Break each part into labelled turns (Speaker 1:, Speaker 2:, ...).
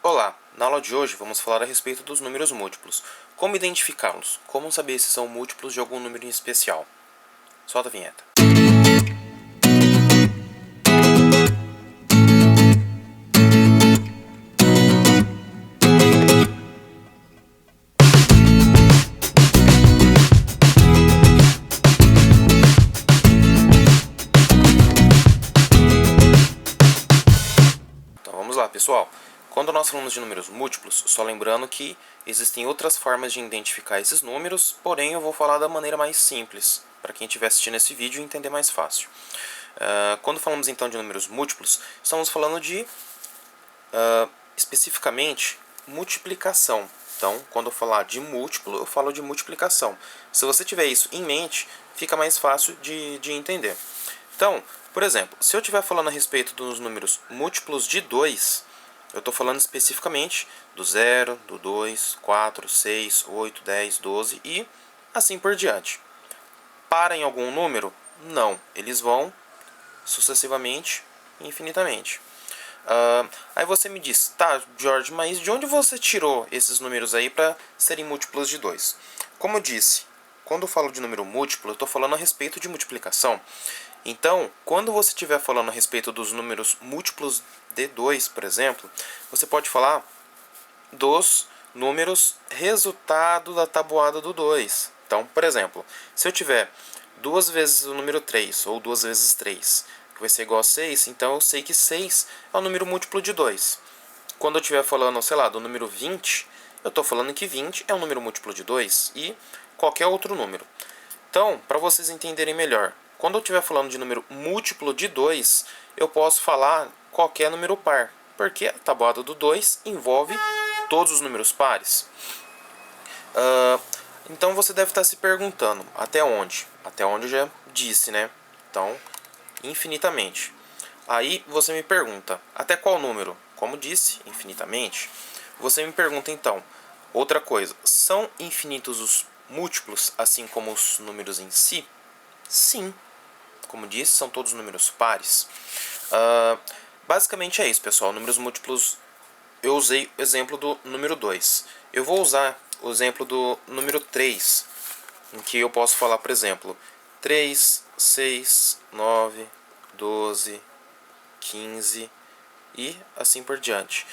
Speaker 1: Olá, na aula de hoje vamos falar a respeito dos números múltiplos. Como identificá-los? Como saber se são múltiplos de algum número em especial? Solta a vinheta. Então vamos lá, pessoal. Quando nós falamos de números múltiplos, só lembrando que existem outras formas de identificar esses números, porém eu vou falar da maneira mais simples, para quem estiver assistindo esse vídeo entender mais fácil. Quando falamos então de números múltiplos, estamos falando de, especificamente, multiplicação. Então, quando eu falar de múltiplo, eu falo de multiplicação. Se você tiver isso em mente, fica mais fácil de entender. Então, por exemplo, se eu estiver falando a respeito dos números múltiplos de 2, eu estou falando especificamente do 0, do 2, 4, 6, 8, 10, 12 e assim por diante. Para em algum número? Não. Eles vão sucessivamente e infinitamente. Aí você me diz, tá, Jorge, mas de onde você tirou esses números aí para serem múltiplos de 2? Como eu disse, quando eu falo de número múltiplo, eu estou falando a respeito de multiplicação. Então, quando você estiver falando a respeito dos números múltiplos de 2, por exemplo, você pode falar dos números resultado da tabuada do 2. Então, por exemplo, se eu tiver 2 vezes o número 3, ou 2 vezes 3, que vai ser igual a 6, então eu sei que 6 é um número múltiplo de 2. Quando eu estiver falando, sei lá, do número 20, eu estou falando que 20 é um número múltiplo de 2 e qualquer outro número. Então, para vocês entenderem melhor, quando eu estiver falando de número múltiplo de 2, eu posso falar qualquer número par, porque a tabuada do 2 envolve todos os números pares. Então você deve estar se perguntando, até onde? Até onde eu já disse, né? Então, infinitamente. Aí você me pergunta, até qual número? Como disse, infinitamente. Você me pergunta então, outra coisa, são infinitos os múltiplos, assim como os números em si? Sim. Como disse, são todos números pares. Basicamente é isso, pessoal. Números múltiplos, eu usei o exemplo do número 2. Eu vou usar o exemplo do número 3, em que eu posso falar, por exemplo, 3, 6, 9, 12, 15 e assim por diante.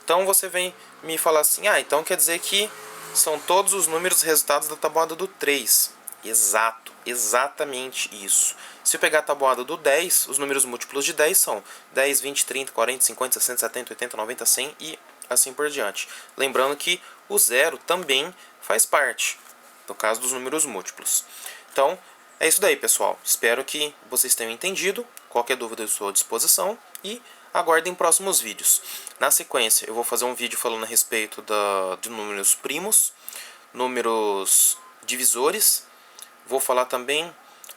Speaker 1: Então você vem me falar assim, então quer dizer que são todos os números resultados da tabuada do 3. Exato, exatamente isso. Se eu pegar a tabuada do 10, os números múltiplos de 10 são 10, 20, 30, 40, 50, 60, 70, 80, 90, 100 e assim por diante. Lembrando que o zero também faz parte, no caso dos números múltiplos. Então, é isso daí, pessoal. Espero que vocês tenham entendido. Qualquer dúvida eu estou à disposição e aguardem próximos vídeos. Na sequência, eu vou fazer um vídeo falando a respeito de números primos, números divisores. Vou falar também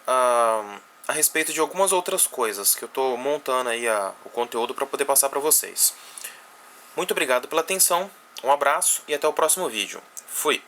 Speaker 1: a respeito de algumas outras coisas que eu estou montando aí o conteúdo para poder passar para vocês. Muito obrigado pela atenção, um abraço e até o próximo vídeo. Fui!